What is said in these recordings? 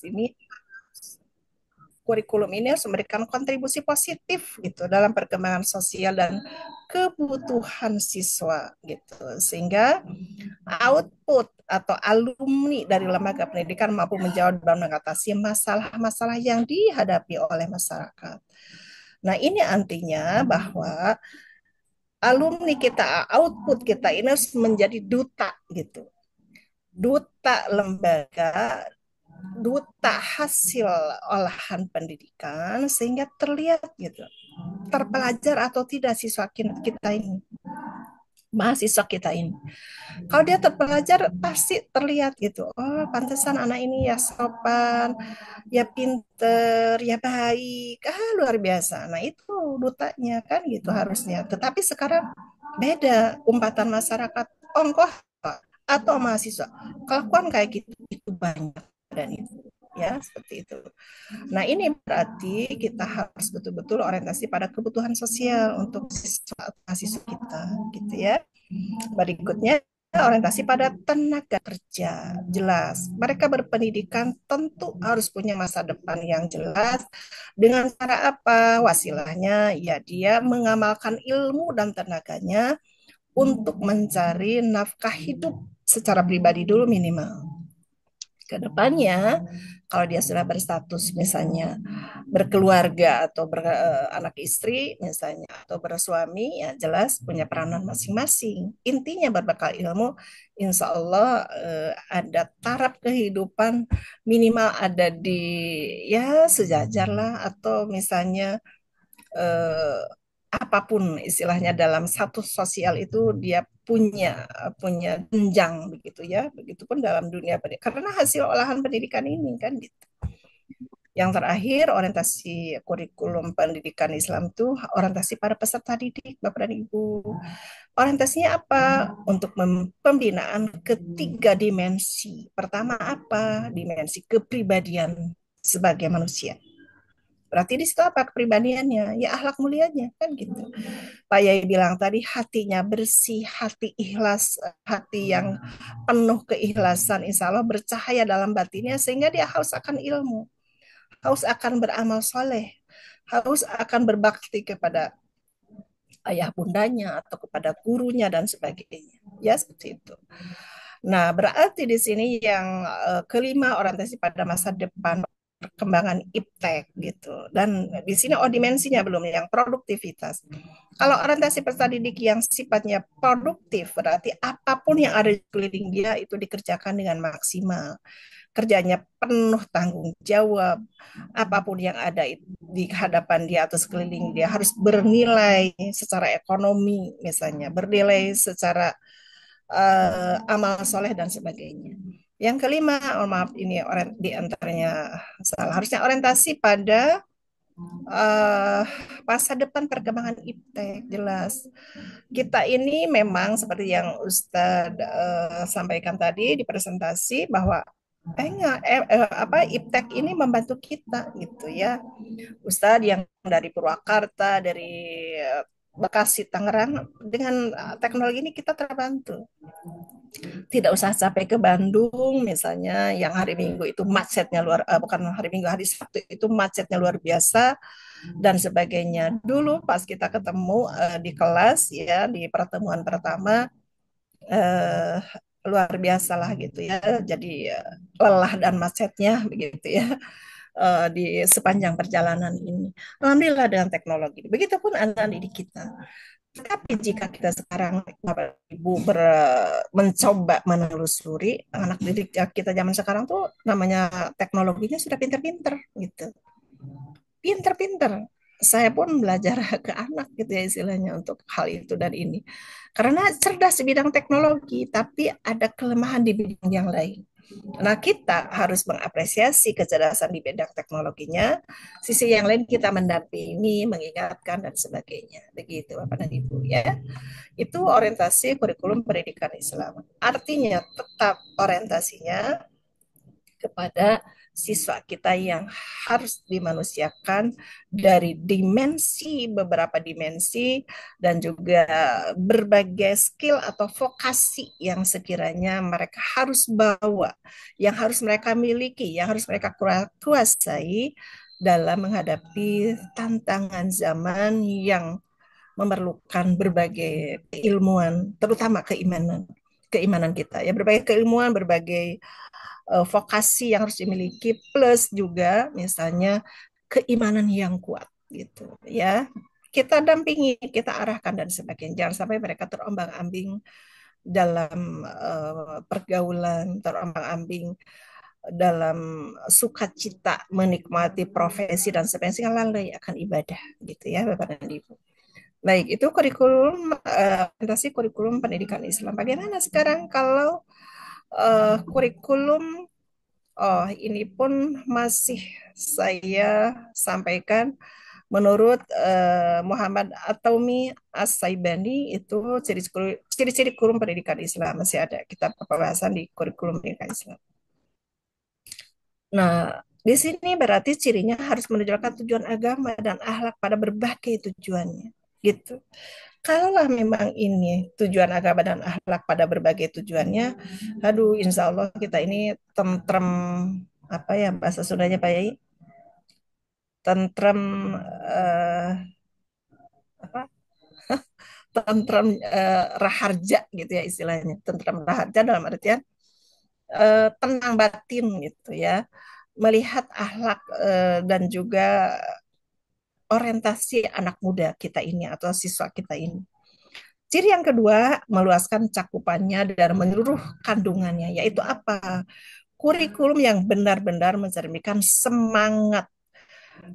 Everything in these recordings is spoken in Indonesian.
ini kurikulum ini harus memberikan kontribusi positif gitu dalam perkembangan sosial dan kebutuhan siswa gitu, sehingga output atau alumni dari lembaga pendidikan mampu menjawab dan mengatasi masalah-masalah yang dihadapi oleh masyarakat. Nah, ini artinya bahwa alumni kita, output kita ini harus menjadi duta gitu. Duta lembaga, duta hasil olahan pendidikan, sehingga terlihat gitu, terpelajar atau tidak siswa kita ini, mahasiswa kita ini. Kalau dia terpelajar pasti terlihat gitu. Oh, pantesan anak ini ya sopan, ya pinter, ya baik. Ah, luar biasa. Nah, itu dutanya kan gitu harusnya. Tetapi sekarang beda umpatan masyarakat. Ongkoh atau mahasiswa. Kelakuan kayak gitu itu banyak dan itu ya seperti itu. Nah, ini berarti kita harus betul-betul orientasi pada kebutuhan sosial untuk siswa mahasiswa kita gitu ya. Berikutnya orientasi pada tenaga kerja. Jelas, mereka berpendidikan tentu harus punya masa depan yang jelas. Dengan cara apa? Wasilahnya ya dia mengamalkan ilmu dan tenaganya untuk mencari nafkah hidup secara pribadi dulu minimal. Kedepannya, kalau dia sudah berstatus misalnya berkeluarga atau beranak istri misalnya atau bersuami, ya jelas punya peranan masing-masing. Intinya berbekal ilmu, insya Allah ada taraf kehidupan minimal ada di ya sejajar lah, atau misalnya eh, apapun istilahnya dalam satu sosial itu dia punya punya jenjang begitu ya. Begitupun dalam dunia pendidikan karena hasil olahan pendidikan ini kan gitu. Yang terakhir, orientasi kurikulum pendidikan Islam itu orientasi para peserta didik, Bapak dan Ibu. Orientasinya apa? Untuk pembinaan ketiga dimensi. Pertama apa? Dimensi kepribadian sebagai manusia. Berarti di situ apa kepribadiannya? Ya akhlak mulianya kan gitu. Pak Yai bilang tadi hatinya bersih, hati ikhlas, hati yang penuh keikhlasan, insya Allah bercahaya dalam batinnya sehingga dia haus akan ilmu, haus akan beramal soleh, haus akan berbakti kepada ayah bundanya atau kepada gurunya dan sebagainya. Ya seperti itu. Nah, berarti di sini yang kelima orientasi pada masa depan perkembangan iptek gitu. Dan di sini dimensinya belum yang produktivitas. Kalau orientasi peserta didik yang sifatnya produktif berarti apapun yang ada di sekeliling dia itu dikerjakan dengan maksimal. Kerjanya penuh tanggung jawab. Apapun yang ada di hadapan dia atau sekeliling dia harus bernilai secara ekonomi misalnya, bernilai secara amal soleh dan sebagainya. Yang kelima, oh maaf ini di antaranya salah. Harusnya orientasi pada uh, masa depan perkembangan iptek jelas. Kita ini memang seperti yang Ustadz sampaikan tadi di presentasi bahwa enggak, apa iptek ini membantu kita gitu ya. Ustadz yang dari Purwakarta, dari Bekasi, Tangerang, dengan teknologi ini kita terbantu. Tidak usah sampai ke Bandung misalnya yang hari Minggu itu macetnya bukan hari Minggu, hari Sabtu itu macetnya luar biasa dan sebagainya. Dulu pas kita ketemu di kelas ya di pertemuan pertama eh, luar biasa lah gitu ya. Jadi lelah dan macetnya begitu ya di sepanjang perjalanan ini. Alhamdulillah dengan teknologi. Begitupun anak didik kita. Tapi jika kita sekarang Bapak Ibu mencoba menelusuri anak didik kita zaman sekarang tuh namanya teknologinya sudah pinter-pinter gitu. Pinter-pinter. Saya pun belajar ke anak gitu ya istilahnya untuk hal itu dan ini. Karena cerdas di bidang teknologi, tapi ada kelemahan di bidang yang lain. Nah, kita harus mengapresiasi kecerdasan di bidang teknologinya. Sisi yang lain kita mendampingi, mengingatkan, dan sebagainya. Begitu, Bapak dan Ibu ya. Itu orientasi kurikulum pendidikan Islam. Artinya tetap orientasinya kepada siswa kita yang harus dimanusiakan dari beberapa dimensi, dan juga berbagai skill atau vokasi yang sekiranya mereka harus bawa, yang harus mereka miliki, yang harus mereka kuasai dalam menghadapi tantangan zaman yang memerlukan berbagai keilmuan, terutama keimanan kita ya, berbagai keilmuan, berbagai vokasi yang harus dimiliki, plus juga misalnya keimanan yang kuat gitu ya. Kita dampingi, kita arahkan dan sebagainya. Jangan sampai mereka terombang-ambing dalam pergaulan, terombang-ambing dalam sukacita menikmati profesi dan sebagainya, sehingga lalai akan ibadah gitu ya Bapak dan Ibu. Baik, itu kurikulum orientasi kurikulum pendidikan Islam. Bagaimana sekarang kalau kurikulum, oh ini pun masih saya sampaikan menurut Muhammad Ataumi As-Saibani, itu ciri-ciri kurikulum pendidikan Islam, masih ada kitab pembahasan di kurikulum pendidikan Islam. Nah, di sini berarti cirinya harus menunjukkan tujuan agama dan akhlak pada berbagai tujuannya. Gitu. Kalaulah memang ini tujuan agama dan akhlak pada berbagai tujuannya, aduh, insya Allah kita ini tentrem, apa ya bahasa Sundanya Pak Yai? Tentrem, eh, apa? Tentrem raharja gitu ya istilahnya. Tentrem raharja dalam artian tenang batin gitu ya. Melihat akhlak dan juga orientasi anak muda kita ini atau siswa kita ini. Ciri yang kedua, meluaskan cakupannya dan menyeluruh kandungannya, yaitu apa? Kurikulum yang benar-benar mencerminkan semangat,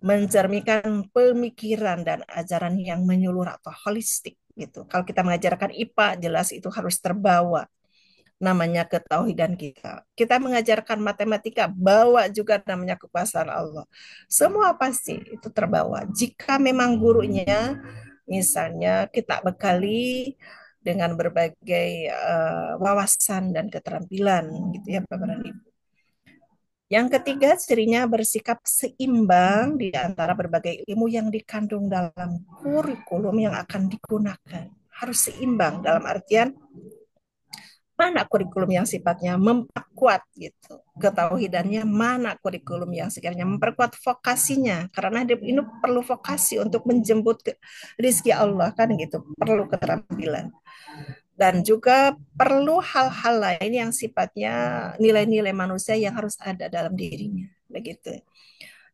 mencerminkan pemikiran dan ajaran yang menyeluruh atau holistik gitu. Kalau kita mengajarkan IPA, jelas itu harus terbawa namanya ketauhidan kita. Kita mengajarkan matematika, bawa juga namanya kekuasaan Allah. Semua pasti itu terbawa. Jika memang gurunya, misalnya kita bekali dengan berbagai wawasan dan keterampilan, gitu ya Bapak dan Ibu. Yang ketiga, cirinya bersikap seimbang di antara berbagai ilmu yang dikandung dalam kurikulum yang akan digunakan. Harus seimbang dalam artian mana kurikulum yang sifatnya memperkuat gitu ketauhidannya, mana kurikulum yang sekiranya memperkuat vokasinya, karena ini perlu vokasi untuk menjemput rizki Allah kan gitu, perlu keterampilan, dan juga perlu hal-hal lain yang sifatnya nilai-nilai manusia yang harus ada dalam dirinya begitu.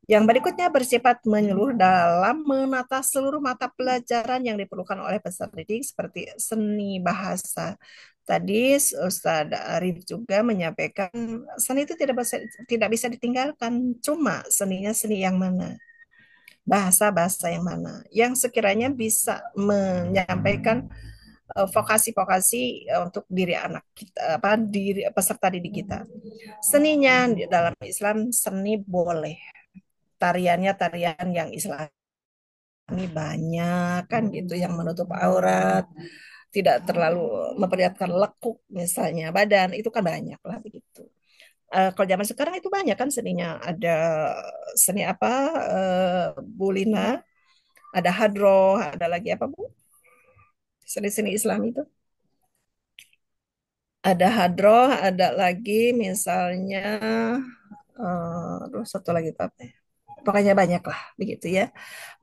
Yang berikutnya bersifat menyeluruh dalam menata seluruh mata pelajaran yang diperlukan oleh peserta didik seperti seni bahasa. Tadi Ustadz Arif juga menyampaikan seni itu tidak bisa ditinggalkan. Cuma seninya seni yang mana? Bahasa-bahasa yang mana? Yang sekiranya bisa menyampaikan vokasi-vokasi untuk diri anak kita, apa diri peserta didik kita. Seninya dalam Islam seni boleh, tariannya tarian yang Islami banyak kan gitu, yang menutup aurat, tidak terlalu memperlihatkan lekuk misalnya badan, itu kan banyak lah begitu. Kalau zaman sekarang itu banyak kan seninya, ada seni apa, Bu Lina, ada hadroh, ada lagi apa Bu, seni-seni Islam itu, ada hadroh, ada lagi misalnya terus satu lagi apa ya? Pokoknya banyak lah begitu ya.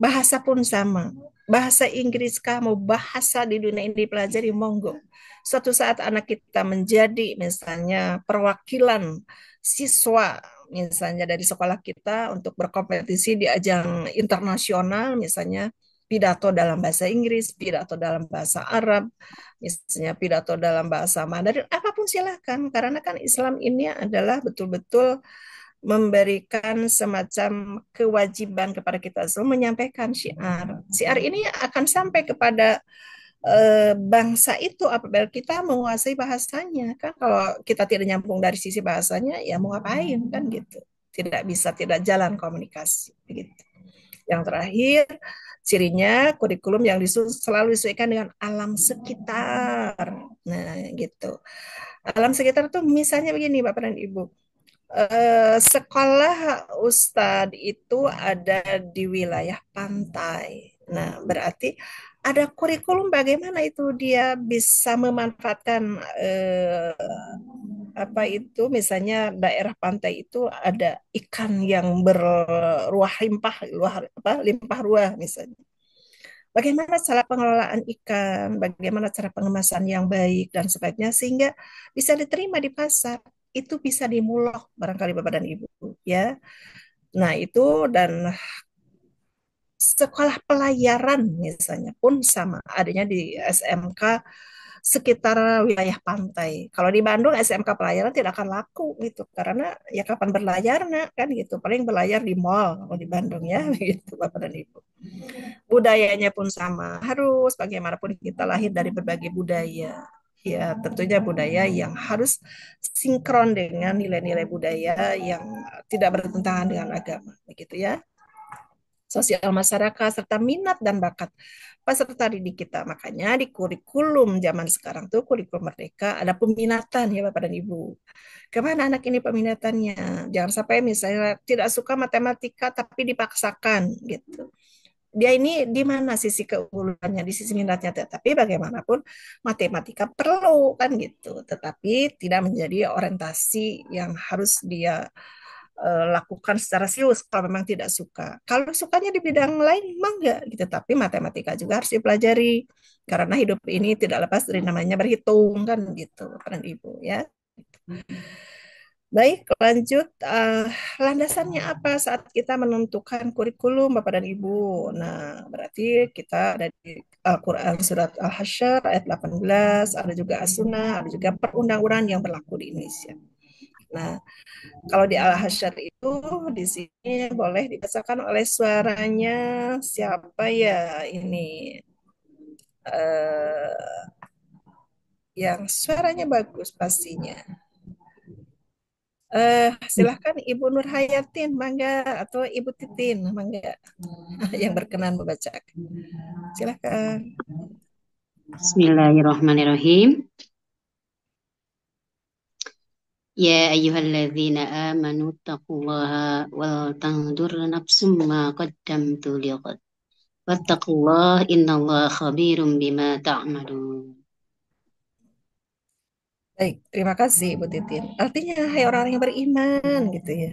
Bahasa pun sama. Bahasa Inggris kamu, bahasa di dunia ini dipelajari, monggo. Suatu saat anak kita menjadi misalnya perwakilan siswa misalnya dari sekolah kita untuk berkompetisi di ajang internasional, misalnya pidato dalam bahasa Inggris, pidato dalam bahasa Arab, misalnya pidato dalam bahasa Mandarin, apapun silakan. Karena kan Islam ini adalah betul-betul memberikan semacam kewajiban kepada kita semua menyampaikan syiar. Syiar ini akan sampai kepada bangsa itu apabila kita menguasai bahasanya. Kan kalau kita tidak nyambung dari sisi bahasanya, ya mau ngapain kan gitu. Tidak bisa, tidak jalan komunikasi begitu. Yang terakhir, cirinya kurikulum yang selalu disesuaikan dengan alam sekitar. Nah, gitu. Alam sekitar tuh misalnya begini, Bapak dan Ibu. Sekolah Ustadz itu ada di wilayah pantai. Nah, berarti ada kurikulum bagaimana itu dia bisa memanfaatkan apa itu misalnya daerah pantai itu ada ikan yang berruah limpah, limpah ruah misalnya. Bagaimana cara pengelolaan ikan, bagaimana cara pengemasan yang baik dan sebagainya sehingga bisa diterima di pasar. Itu bisa dimulok barangkali Bapak dan Ibu ya. Nah, itu dan sekolah pelayaran misalnya pun sama adanya di SMK sekitar wilayah pantai. Kalau di Bandung SMK pelayaran tidak akan laku gitu karena ya kapan berlayar nak kan gitu. Paling berlayar di mall kalau di Bandung ya gitu Bapak dan Ibu. Budayanya pun sama. Harus bagaimanapun kita lahir dari berbagai budaya. Ya, tentunya budaya yang harus sinkron dengan nilai-nilai budaya yang tidak bertentangan dengan agama, begitu ya. Sosial masyarakat serta minat dan bakat peserta didik kita. Makanya di kurikulum zaman sekarang tuh kurikulum Merdeka ada peminatan ya Bapak dan Ibu. Kemana anak ini peminatannya? Jangan sampai misalnya tidak suka matematika tapi dipaksakan gitu. Dia ini di mana sisi keunggulannya, di sisi minatnya. Tetapi bagaimanapun matematika perlu kan gitu. Tetapi tidak menjadi orientasi yang harus dia lakukan secara serius kalau memang tidak suka. Kalau sukanya di bidang lain, memang enggak gitu. Tapi matematika juga harus dipelajari karena hidup ini tidak lepas dari namanya berhitung kan gitu, Bapak Ibu ya. Baik, lanjut. Landasannya apa saat kita menentukan kurikulum, Bapak dan Ibu? Nah, berarti kita ada di Al-Quran Surat Al-Hasyr ayat 18, ada juga As-Sunnah, ada juga perundang-undangan yang berlaku di Indonesia. Nah, kalau di Al-Hasyr itu di sini boleh dibacakan oleh suaranya siapa ya ini eh, yang suaranya bagus pastinya. Silahkan Ibu Nur Hayatin, mangga atau Ibu Titin, mangga yang berkenan membacakan. Silahkan. Bismillahirrahmanirrahim. Ya ayyuhalladzina amanu taqullaha wal tanzur nafsum ma qaddamtu lighad. Wattaqullaha innallaha khabirum bima ta'malun. Baik, terima kasih Ibu Titin. Artinya, hai orang-orang yang beriman gitu ya.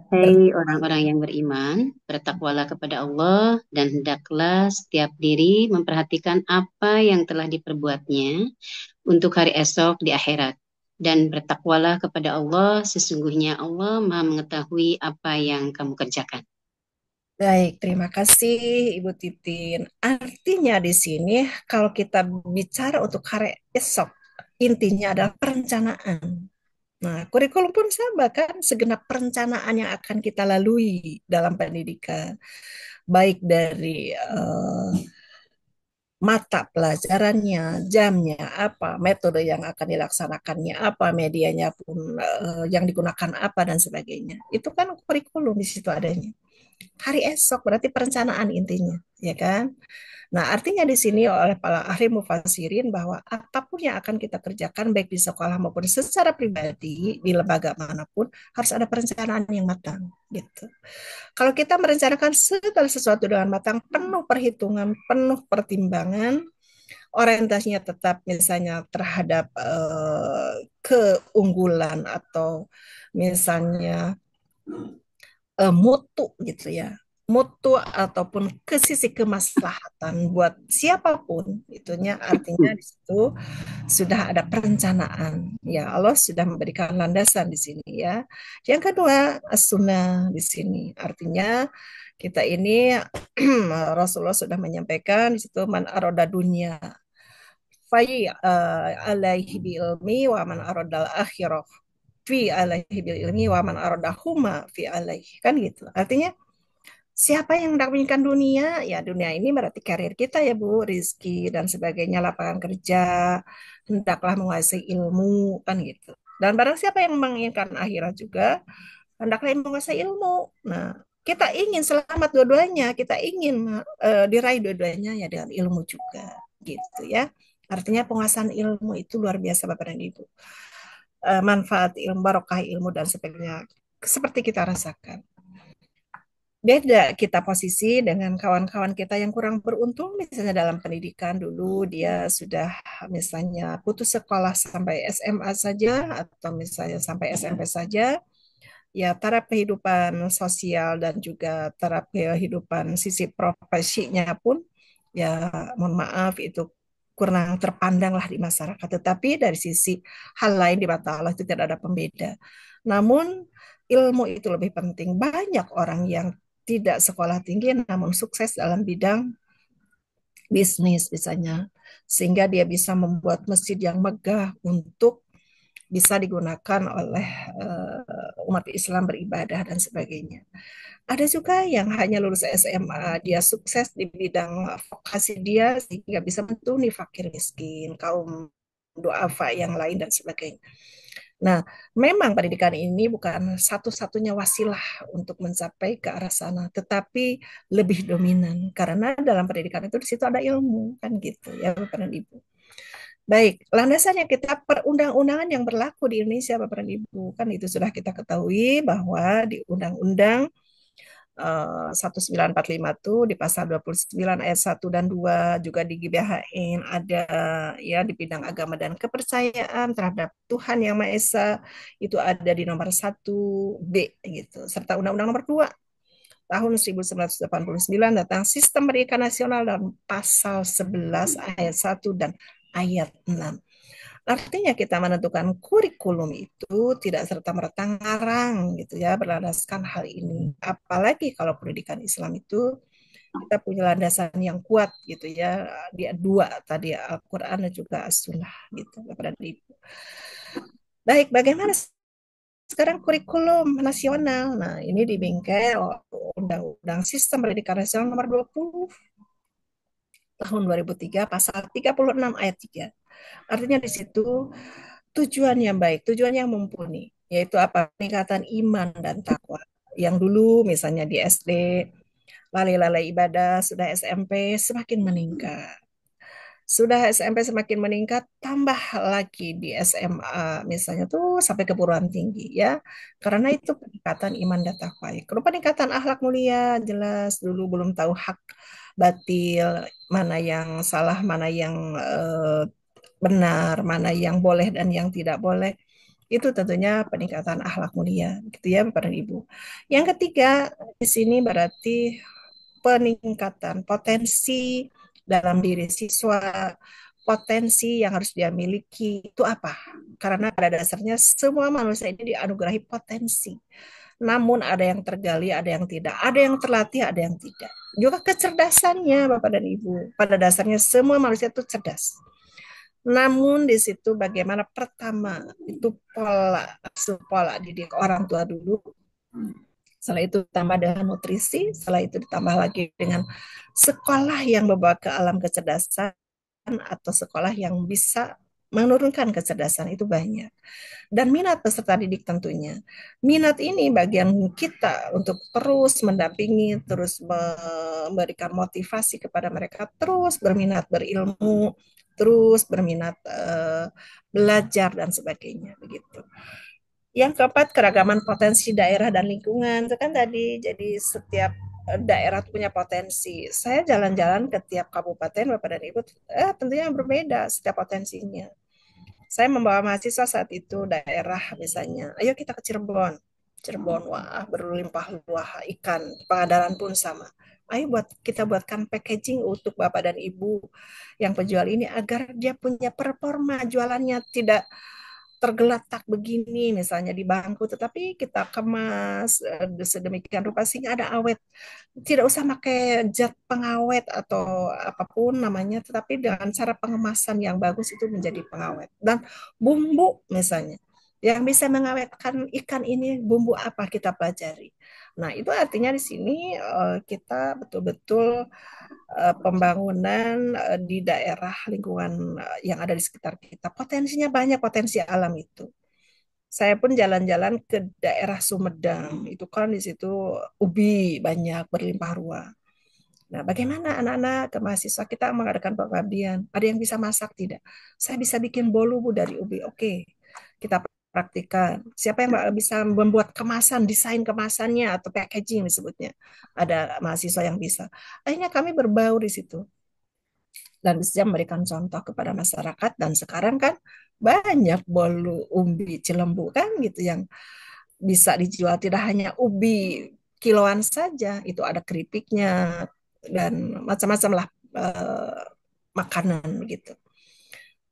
Hai orang-orang yang beriman, bertakwalah kepada Allah dan hendaklah setiap diri memperhatikan apa yang telah diperbuatnya untuk hari esok di akhirat. Dan bertakwalah kepada Allah, sesungguhnya Allah Maha mengetahui apa yang kamu kerjakan. Baik, terima kasih Ibu Titin. Artinya di sini kalau kita bicara untuk hari esok, intinya adalah perencanaan. Nah, kurikulum pun sama kan, segenap perencanaan yang akan kita lalui dalam pendidikan, baik dari mata pelajarannya, jamnya apa, metode yang akan dilaksanakannya apa, medianya pun yang digunakan apa dan sebagainya. Itu kan kurikulum di situ adanya. Hari esok berarti perencanaan intinya, ya kan? Nah, artinya di sini oleh para ahli mufasirin bahwa apapun yang akan kita kerjakan baik di sekolah maupun secara pribadi di lembaga manapun harus ada perencanaan yang matang gitu. Kalau kita merencanakan segala sesuatu dengan matang, penuh perhitungan, penuh pertimbangan, orientasinya tetap misalnya terhadap keunggulan atau misalnya mutu gitu ya, mutu ataupun ke sisi kemaslahatan buat siapapun itunya artinya di situ sudah ada perencanaan ya, Allah sudah memberikan landasan di sini ya. Yang kedua as-sunnah di sini artinya kita ini Rasulullah sudah menyampaikan di situ man aroda dunia fai alaihi bi ilmi wa man aradal akhirah fi alaihi bil ilmi wa man aradahuma fi alaihi kan gitu. Artinya siapa yang hendak menginginkan dunia, ya dunia ini berarti karir kita ya Bu, rizki dan sebagainya, lapangan kerja, hendaklah menguasai ilmu kan gitu. Dan barang siapa yang menginginkan akhirat juga, hendaklah menguasai ilmu. Nah, kita ingin selamat dua-duanya, kita ingin diraih dua-duanya ya dengan ilmu juga gitu ya. Artinya penguasaan ilmu itu luar biasa Bapak dan Ibu. manfaat ilmu, barokah ilmu dan sebagainya. Seperti kita rasakan. Beda kita posisi dengan kawan-kawan kita yang kurang beruntung, misalnya dalam pendidikan dulu dia sudah misalnya putus sekolah sampai SMA saja atau misalnya sampai SMP saja, ya taraf kehidupan sosial dan juga taraf kehidupan sisi profesinya pun ya mohon maaf itu kurang terpandang lah di masyarakat. Tetapi dari sisi hal lain di mata Allah itu tidak ada pembeda. Namun ilmu itu lebih penting. Banyak orang yang tidak sekolah tinggi namun sukses dalam bidang bisnis misalnya. Sehingga dia bisa membuat masjid yang megah untuk bisa digunakan oleh umat Islam beribadah dan sebagainya. Ada juga yang hanya lulus SMA, dia sukses di bidang vokasi dia sehingga bisa mentuni fakir miskin, kaum duafa yang lain dan sebagainya. Nah, memang pendidikan ini bukan satu-satunya wasilah untuk mencapai ke arah sana, tetapi lebih dominan karena dalam pendidikan itu di situ ada ilmu kan gitu ya Bapak dan Ibu. Baik, landasannya kita perundang-undangan yang berlaku di Indonesia Bapak dan Ibu kan itu sudah kita ketahui bahwa di Undang-Undang 1945 tuh di pasal 29 ayat 1 dan 2 juga di GBHN ada ya di bidang agama dan kepercayaan terhadap Tuhan Yang Maha Esa itu ada di nomor 1B gitu serta Undang-Undang nomor 2 tahun 1989 tentang sistem pendidikan nasional dan pasal 11 ayat 1 dan ayat 6. Artinya kita menentukan kurikulum itu tidak serta-merta ngarang gitu ya berlandaskan hal ini. Apalagi kalau pendidikan Islam itu kita punya landasan yang kuat gitu ya. Dia dua tadi Al-Qur'an dan juga As-Sunnah gitu Bapak dan Ibu. Baik, bagaimana sekarang kurikulum nasional? Nah, ini dibingkai oleh Undang-Undang Sistem Pendidikan Nasional nomor 20 tahun 2003 pasal 36 ayat 3. Artinya di situ tujuan yang baik, tujuan yang mumpuni, yaitu apa? Peningkatan iman dan takwa. Yang dulu misalnya di SD, lalai-lalai ibadah, sudah SMP semakin meningkat. Sudah SMP semakin meningkat, tambah lagi di SMA misalnya tuh sampai ke perguruan tinggi ya. Karena itu peningkatan iman dan takwa. Kalau peningkatan akhlak mulia jelas dulu belum tahu hak batil, mana yang salah, mana yang benar, mana yang boleh dan yang tidak boleh. Itu tentunya peningkatan akhlak mulia, gitu ya Bapak dan Ibu. Yang ketiga, di sini berarti peningkatan potensi dalam diri siswa, potensi yang harus dia miliki itu apa? Karena pada dasarnya semua manusia ini dianugerahi potensi. Namun ada yang tergali, ada yang tidak, ada yang terlatih, ada yang tidak. Juga kecerdasannya Bapak dan Ibu. Pada dasarnya semua manusia itu cerdas. Namun di situ bagaimana pertama itu pola didik orang tua dulu. Setelah itu ditambah dengan nutrisi, setelah itu ditambah lagi dengan sekolah yang membawa ke alam kecerdasan atau sekolah yang bisa menurunkan kecerdasan itu banyak. Dan minat peserta didik tentunya. Minat ini bagian kita untuk terus mendampingi, terus memberikan motivasi kepada mereka, terus berminat berilmu, terus berminat belajar dan sebagainya begitu. Yang keempat, keragaman potensi daerah dan lingkungan. Itu kan tadi, jadi setiap daerah punya potensi. Saya jalan-jalan ke tiap kabupaten, Bapak dan Ibu, tentunya berbeda setiap potensinya. Saya membawa mahasiswa saat itu daerah misalnya, ayo kita ke Cirebon. Cirebon, wah berlimpah ruah ikan, Pangandaran pun sama. Ayo kita buatkan packaging untuk Bapak dan Ibu yang penjual ini agar dia punya performa jualannya tidak tergeletak begini misalnya di bangku tetapi kita kemas sedemikian rupa sehingga ada awet tidak usah pakai zat pengawet atau apapun namanya tetapi dengan cara pengemasan yang bagus itu menjadi pengawet dan bumbu misalnya yang bisa mengawetkan ikan ini bumbu apa kita pelajari. Nah, itu artinya di sini kita betul-betul pembangunan di daerah lingkungan yang ada di sekitar kita. Potensinya banyak, potensi alam itu. Saya pun jalan-jalan ke daerah Sumedang, itu kan di situ ubi banyak berlimpah ruah. Nah, bagaimana anak-anak ke mahasiswa kita mengadakan pengabdian? Ada yang bisa masak tidak? Saya bisa bikin bolu Bu dari ubi. Oke, kita praktikan. Siapa yang bisa membuat kemasan, desain kemasannya atau packaging disebutnya. Ada mahasiswa yang bisa. Akhirnya kami berbaur di situ dan bisa memberikan contoh kepada masyarakat. Dan sekarang kan banyak bolu umbi cilembu kan gitu yang bisa dijual, tidak hanya ubi kiloan saja, itu ada keripiknya dan macam-macam lah makanan gitu.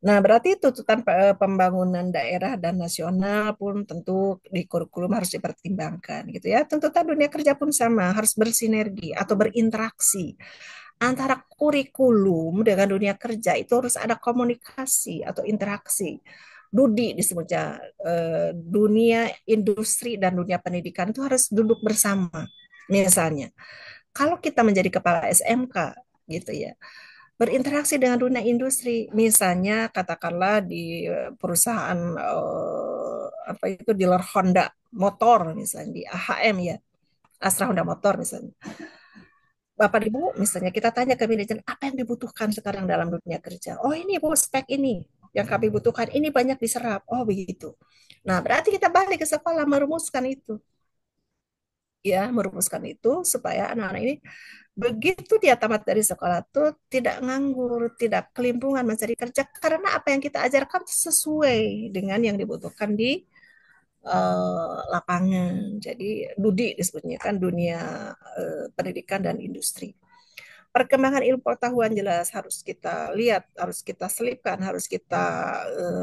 Nah, berarti tuntutan pembangunan daerah dan nasional pun tentu di kurikulum harus dipertimbangkan gitu ya. Tuntutan dunia kerja pun sama, harus bersinergi atau berinteraksi antara kurikulum dengan dunia kerja, itu harus ada komunikasi atau interaksi. Dudi disebutnya, dunia industri dan dunia pendidikan itu harus duduk bersama. Misalnya, kalau kita menjadi kepala SMK gitu ya, berinteraksi dengan dunia industri, misalnya katakanlah di perusahaan apa itu dealer Honda motor misalnya di AHM ya, Astra Honda Motor misalnya. Bapak Ibu, misalnya kita tanya ke manajer, apa yang dibutuhkan sekarang dalam dunia kerja? Oh ini Bu, spek ini yang kami butuhkan, ini banyak diserap. Oh begitu. Nah, berarti kita balik ke sekolah merumuskan itu. Ya, merumuskan itu supaya anak-anak ini begitu dia tamat dari sekolah tuh tidak nganggur, tidak kelimpungan mencari kerja karena apa yang kita ajarkan sesuai dengan yang dibutuhkan di lapangan. Jadi Dudi disebutnya kan dunia pendidikan dan industri. Perkembangan ilmu pengetahuan jelas harus kita lihat, harus kita selipkan, harus kita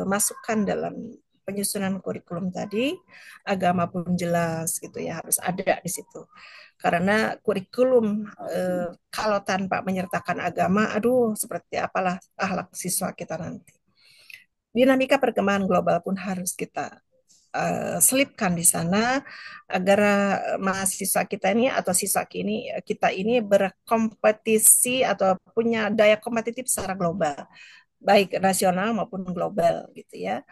masukkan dalam penyusunan kurikulum tadi. Agama pun jelas gitu ya, harus ada di situ. Karena kurikulum kalau tanpa menyertakan agama, aduh seperti apalah akhlak siswa kita nanti. Dinamika perkembangan global pun harus kita selipkan di sana agar mahasiswa kita ini atau siswa kini kita ini berkompetisi atau punya daya kompetitif secara global, baik nasional maupun global gitu ya.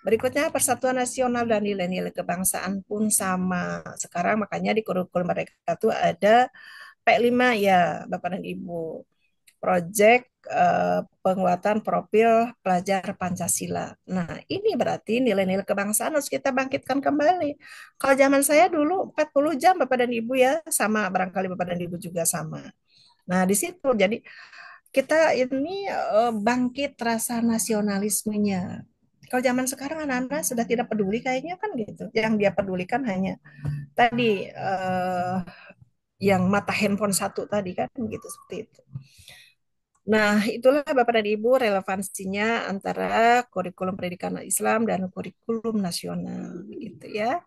Berikutnya persatuan nasional dan nilai-nilai kebangsaan pun sama. Sekarang makanya di kurikulum mereka itu ada P5 ya, Bapak dan Ibu. Proyek penguatan profil pelajar Pancasila. Nah, ini berarti nilai-nilai kebangsaan harus kita bangkitkan kembali. Kalau zaman saya dulu 40 jam Bapak dan Ibu ya, sama barangkali Bapak dan Ibu juga sama. Nah, di situ jadi kita ini bangkit rasa nasionalismenya. Kalau zaman sekarang anak-anak sudah tidak peduli kayaknya kan gitu. Yang dia pedulikan hanya tadi yang mata handphone satu tadi kan gitu seperti itu. Nah, itulah Bapak dan Ibu relevansinya antara kurikulum pendidikan Islam dan kurikulum nasional gitu ya.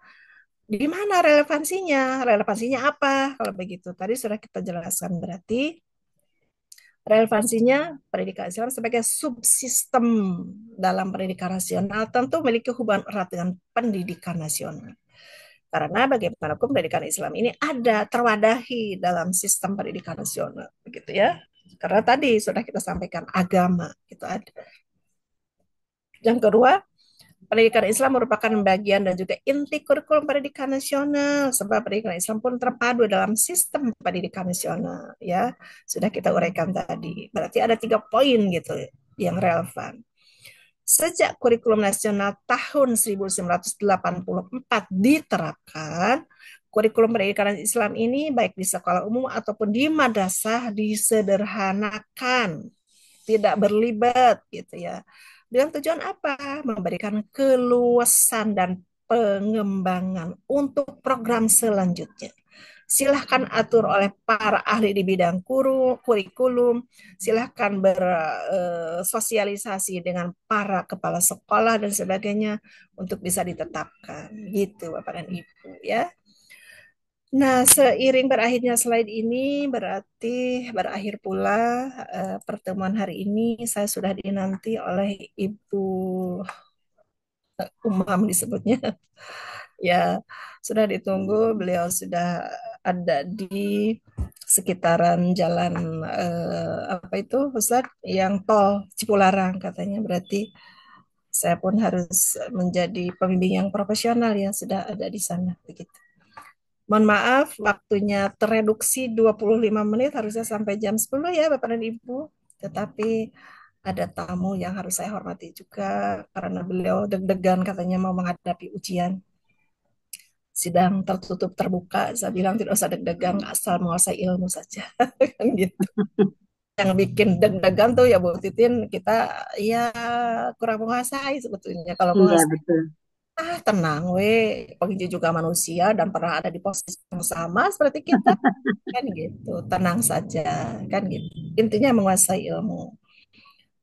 Di mana relevansinya? Relevansinya apa? Kalau begitu tadi sudah kita jelaskan berarti relevansinya pendidikan Islam sebagai subsistem dalam pendidikan nasional tentu memiliki hubungan erat dengan pendidikan nasional. Karena bagaimanapun pendidikan Islam ini ada terwadahi dalam sistem pendidikan nasional, begitu ya. Karena tadi sudah kita sampaikan agama itu ada. Yang kedua, pendidikan Islam merupakan bagian dan juga inti kurikulum pendidikan nasional, sebab pendidikan Islam pun terpadu dalam sistem pendidikan nasional. Ya, sudah kita uraikan tadi. Berarti ada 3 poin gitu yang relevan. Sejak kurikulum nasional tahun 1984 diterapkan, kurikulum pendidikan Islam ini baik di sekolah umum ataupun di madrasah disederhanakan, tidak berlibat gitu ya. Dengan tujuan apa? Memberikan keluasan dan pengembangan untuk program selanjutnya. Silahkan atur oleh para ahli di bidang kurikulum, silahkan bersosialisasi dengan para kepala sekolah dan sebagainya untuk bisa ditetapkan. Gitu Bapak dan Ibu ya. Nah, seiring berakhirnya slide ini berarti berakhir pula pertemuan hari ini. Saya sudah dinanti oleh Ibu Umam disebutnya. Ya, sudah ditunggu. Beliau sudah ada di sekitaran jalan apa itu, Ustaz? Yang tol Cipularang katanya. Berarti saya pun harus menjadi pembimbing yang profesional yang sudah ada di sana begitu. Mohon maaf, waktunya tereduksi 25 menit, harusnya sampai jam 10 ya Bapak dan Ibu. Tetapi ada tamu yang harus saya hormati juga karena beliau deg-degan katanya mau menghadapi ujian sidang tertutup terbuka. Saya bilang tidak usah deg-degan, asal menguasai ilmu saja. Kan gitu. Yang bikin deg-degan tuh ya Bu Titin, kita ya kurang menguasai sebetulnya. Kalau Iya, menguasai, betul. tenang we, penginjil juga manusia dan pernah ada di posisi yang sama seperti kita, kan gitu. Tenang saja, kan gitu. Intinya menguasai ilmu.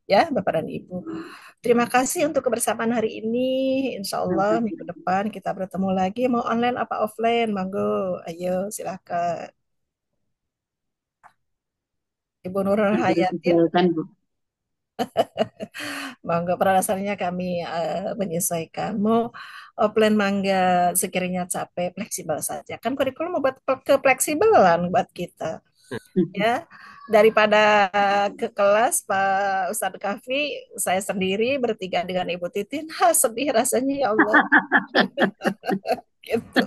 Ya, Bapak dan Ibu. Terima kasih untuk kebersamaan hari ini. Insya Allah minggu Sama-sama. depan kita bertemu lagi. Mau online apa offline? Monggo, ayo silakan. Ibu Nurul Nanti Hayatin, disesuaikan, Bu. monggo. Pada dasarnya kami menyesuaikan. Mau offline mangga sekiranya capek, fleksibel saja. Kan kurikulum membuat kefleksibelan buat kita. Ya, daripada ke kelas Pak Ustadz Kafi, saya sendiri bertiga dengan Ibu Titin, sedih rasanya ya Allah. Gitu.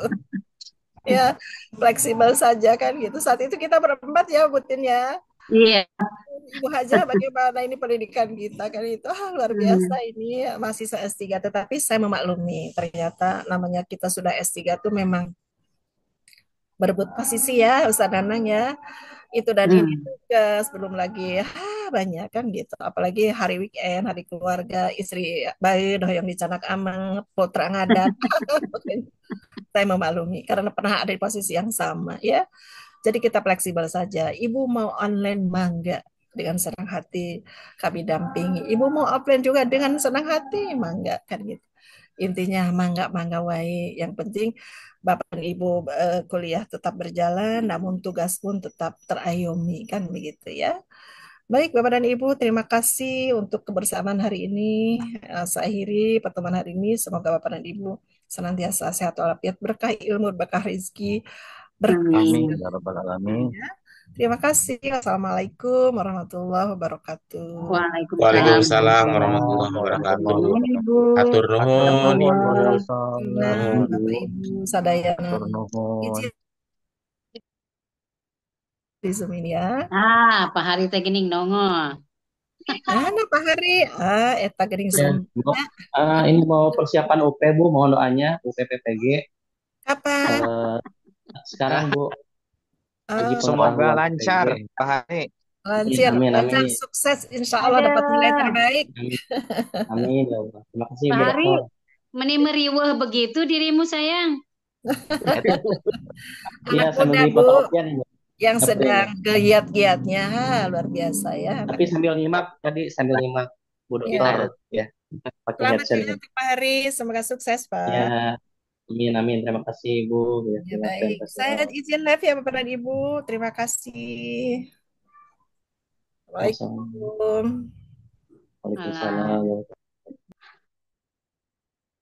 Ya, fleksibel saja kan gitu. Saat itu kita berempat ya, Butin ya. Iya. Ibu Haja bagaimana ini pendidikan kita kan itu luar biasa Hmm. ini masih saya S3 tetapi saya memaklumi ternyata namanya kita sudah S3 tuh memang berebut posisi ya Ustaz Nanang ya itu dan ini Hmm. tugas belum lagi banyak kan gitu apalagi hari weekend hari keluarga istri bayi yang dicanak amang putra ngadat saya memaklumi karena pernah ada di posisi yang sama ya. Jadi kita fleksibel saja. Ibu mau online mangga dengan senang hati kami dampingi. Ibu mau offline juga dengan senang hati mangga kan gitu. Intinya mangga mangga wae. Yang penting Bapak dan Ibu kuliah tetap berjalan, namun tugas pun tetap terayomi kan begitu ya. Baik Bapak dan Ibu, terima kasih untuk kebersamaan hari ini. Saya akhiri pertemuan hari ini. Semoga Bapak dan Ibu senantiasa sehat walafiat, berkah ilmu, berkah rezeki, berkah Amin Amin. ya rabbal alamin. ya. Terima kasih. Assalamualaikum warahmatullahi wabarakatuh. Waalaikumsalam Waalaikumsalam warahmatullahi Waalaikumsalam warahmatullahi wabarakatuh. wabarakatuh. warahmatullahi Nuhun, Ibu. wabarakatuh. Atur Hatur nuhun, nuhun Ibu. Wali Nah, Songo. Bapak Hmm. Ibu sadayana Hatur nuhun. izin di Zoom ini ya. Pak Hari teh geuning nongol. Nah, Pak Hari, eta gering Ya, Zoom. Bu. Ini mau persiapan UP Bu, mohon doanya UP PPG. Kapan? Eh, sekarang Bu, lagi Eh, Semoga pengetahuan PPG. lancar, Pak Hani. Amin, lancar, amin, lancar, amin. sukses. Insya Allah Ada dapat nilai terbaik. Amin, amin ya Allah. Terima kasih Pak Bu Hari, Dokter. meni meriweuh begitu dirimu sayang. Et- Iya, Anak saya muda, beli Bu, fotokopian Bu. yang April. sedang giat-giatnya. Luar biasa ya. Anak. Tapi sambil nyimak tadi, sambil nyimak Bu Dokter Ya. ya, pakai Selamat headset ya Bu. untuk Pak Hari. Semoga sukses, Pak. Ya, amin, amin. Terima kasih Bu. Ya, Ya, terima baik. Saya kasih. izin live ya, Bapak dan Ibu. Terima kasih. Sama-sama. Waalaikumsalam. Alah. Waalaikumsalam.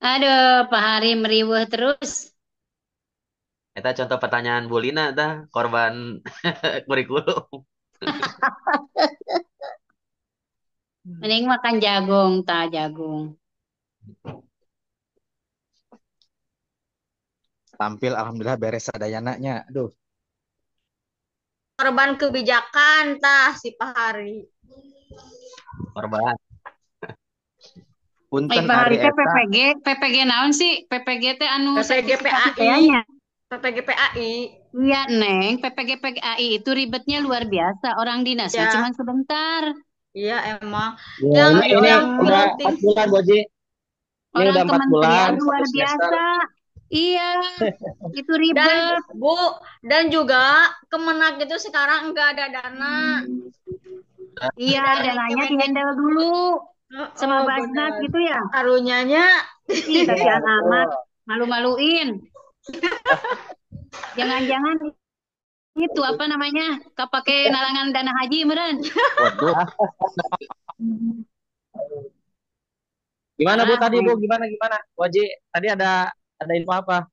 Aduh, Pak Hari meriweuh terus. Eta contoh pertanyaan Bu Lina tah, korban kurikulum. Mending makan jagung, ta jagung. Tampil alhamdulillah beres sadayananya. Aduh, Korban kebijakan tah si Pak Hari. Korban. punten Pak Hari Ari teh eta PPG naon sih? PPG teh anu PPG sertifikat PAI. IPA-nya. PPG PAI. Iya, Neng. PPG PAI itu ribetnya luar biasa. Orang dinasnya Ya, cuma sebentar. iya emang. Ya, Yang ini yang udah penting 4 bulan Bu Haji. Ini Orang udah 4 bulan, kementerian luar satu semester. biasa. Iya, itu dan ribet. Bu dan juga Kemenak itu sekarang enggak ada dana. Iya, Dari dananya Kemendik. dihandle dulu sama Oh, Basnas benar. gitu ya. Karunyanya Ih, Iya, kasihan betul. amat. Malu-maluin. Jangan-jangan itu apa namanya? Kepake nalangan dana haji meren. waduh, Gimana Bu Ah, tadi Bu? Neng. Gimana? Bu Haji, tadi ada info apa?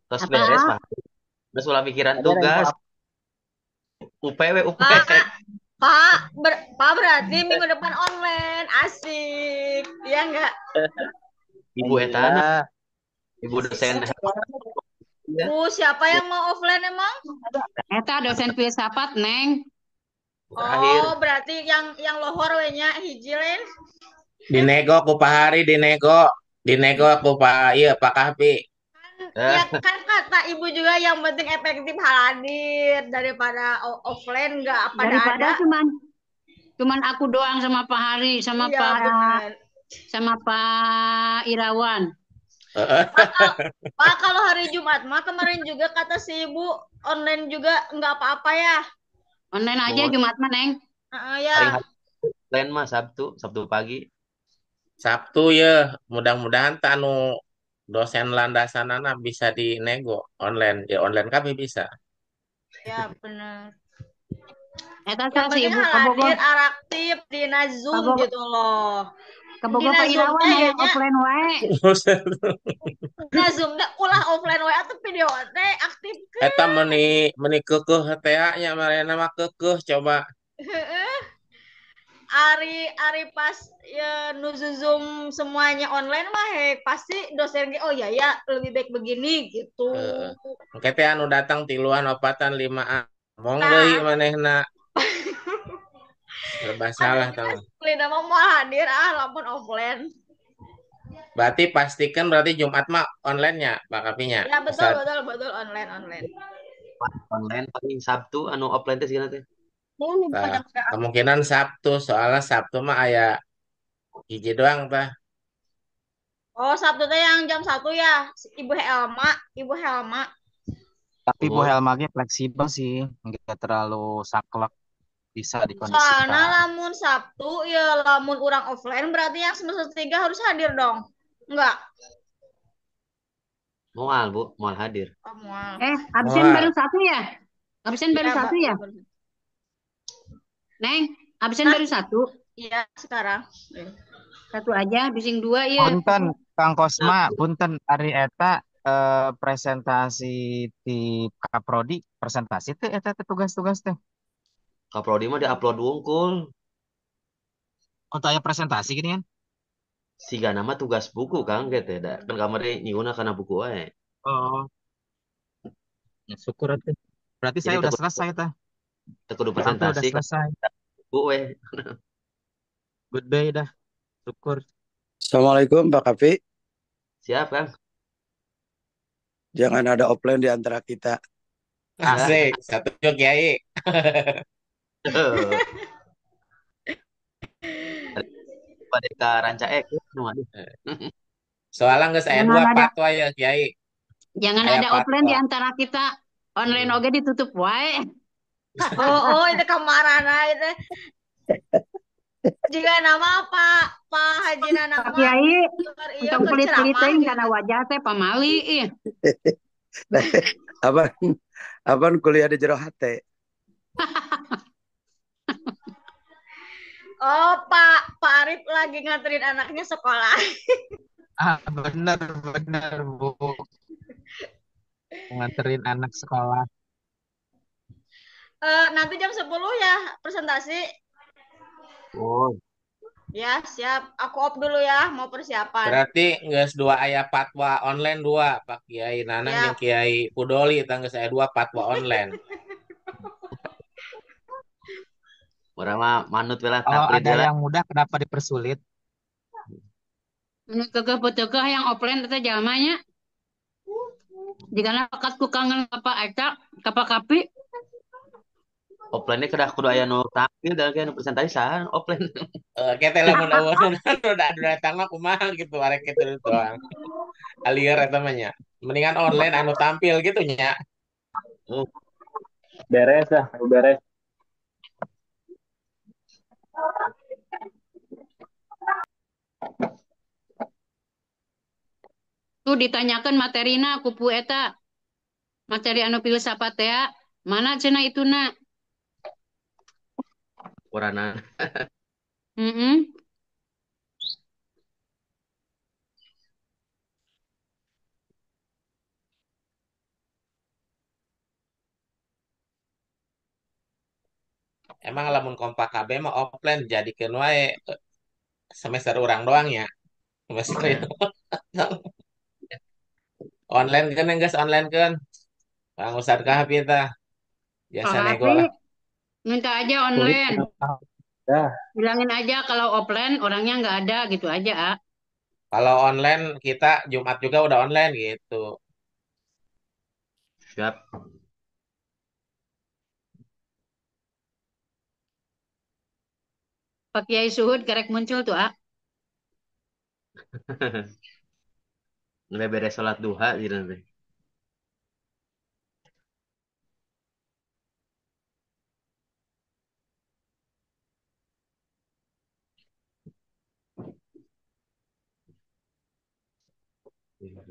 Terus Apa? beres, Pak. Terus ulah pikiran Tadi ada info tugas. apa? UPW, UP. Pak, Pak berarti minggu depan online. Asik. Iya enggak? Ibu Etana, alhamdulillah. Ibu dosen. Ya. Bu, siapa yang mau offline emang? Eta dosen filsafat, Neng. Tugas akhir. Oh, berarti yang lohor we nya hiji lain. Dinego ku Pak Hari, dinego ku Pak iya Pak Kahpi. Ya kan kata ibu juga yang penting efektif hadir daripada offline nggak pada Daripada ada. cuman aku doang sama Pak Hari sama Iya benar. Pak Irawan. Pak, kalau hari Jumat mah kemarin juga kata si ibu online juga nggak apa-apa ya. Online aja Mau Jumat mah, Neng. Ya. paling hari lain mah Sabtu pagi. Sabtu ya, mudah-mudahan tanu dosen landasanana bisa dinego online. Ya online kami bisa. Ya benar. Eta Yang si penting Ibu hadir aktif di Zoom gitu loh. Di Pak Zoom Irawan teh aya ya nya. offline wae. Zoom teh ulah offline wae atau video teh aktif ke. Eta meni kekeh TA nya marena mah kekeh coba. Ari pas ya nuzu Zoom semuanya online mah pasti dosen oh ya lebih baik begini gitu. Kete anu datang tiluan opatan 5A. Mong Nah. deui manehna. Serba salah tahu. Lina mah mau hadir lamun offline. Berarti pastikan berarti Jumat mah online-nya Pak Kapinya. Ya betul online. Online paling Sabtu anu offline teh sigana teh. Nah, kemungkinan Sabtu soalnya Sabtu mah aya hiji doang tah. Oh, Sabtu teh yang jam 1 ya. Ibu Helma. Tapi Bu Helma ge fleksibel sih, nggak terlalu saklek, bisa Soalnya dikondisikan. lamun Sabtu ya lamun orang offline berarti yang semester 3 harus hadir dong. Enggak. Mual Bu, mual hadir. Oh, mual. Absen baru satu ya? Absen baru satu ya? Neng, absen baru satu? Iya, sekarang. Satu aja, bising 2 ya. Punten, Kang Kosma, punten Ari eta presentasi di Kaprodi, presentasi teh eta teh tugas-tugas teh. Kaprodi mah di-upload wungkul. Untuk aya presentasi gini kan? Siga nama tugas buku Kang gitu da. Kan kamari nyieunna kana buku wae. Oh. Ya, syukur atuh. Berarti Jadi saya udah selesai teh. Teu kudu Hampir udah presentasi kan selesai. buku we. Goodbye dah. Syukur. Assalamualaikum Pak Kapi. Siap Kang. Jangan ada offline di antara kita. Asik, satu Kiai. Pada ranca Soalnya nggak saya dua patwa ya Kiai. Jangan ada offline di antara kita. Online oge ditutup wae. Oh, itu kamarana itu. Jika nama Pak Haji nama Pak Kiai, untuk pelit-pelit karena wajah teh pamali. Abang kuliah di jero hate. Oh, Pak Arif lagi nganterin anaknya sekolah. Bener Bu. Nganterin anak sekolah. Nanti jam 10 ya presentasi. Oh. Ya, siap. Aku off dulu ya, mau persiapan. Berarti nggak 2 aya patwa online 2 Pak Kiai Nanang yang Kiai Pudoli tangga saya 2 patwa online. Orang mah manut lah. Kalau ada yang mudah kenapa dipersulit? Menurut kekeh yang offline itu jalannya. Jika pakat ku kangen apa eta, kapa kapi. Offline-nya kudu aya nu tampil dan anu presentasi saha offline. Kita lamun aweun udah datang mah kumaha gitu arek kitu doang. Alieur eta mah nya. Mendingan online anu tampil gitu nya. Beres lah, beres. Tuh ditanyakan materina kupu eta. Materi anu filsafat teh mana cenah ituna? Urana. Emang lamun kompak KB mah offline jadikeun wae semester urang doang ya. Semester online kan geus online kan. Bang Ustad Kahfi tah. Biasa nego lah. Minta aja Sulit online. ya. Bilangin aja kalau offline orangnya nggak ada gitu aja, ah. Kalau online kita Jumat juga udah online gitu. Siap. Pak Kiai Suhud kerek muncul tuh, ah. Udah beres sholat duha gitu nanti.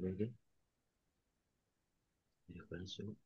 Lagi. Ya, langsung.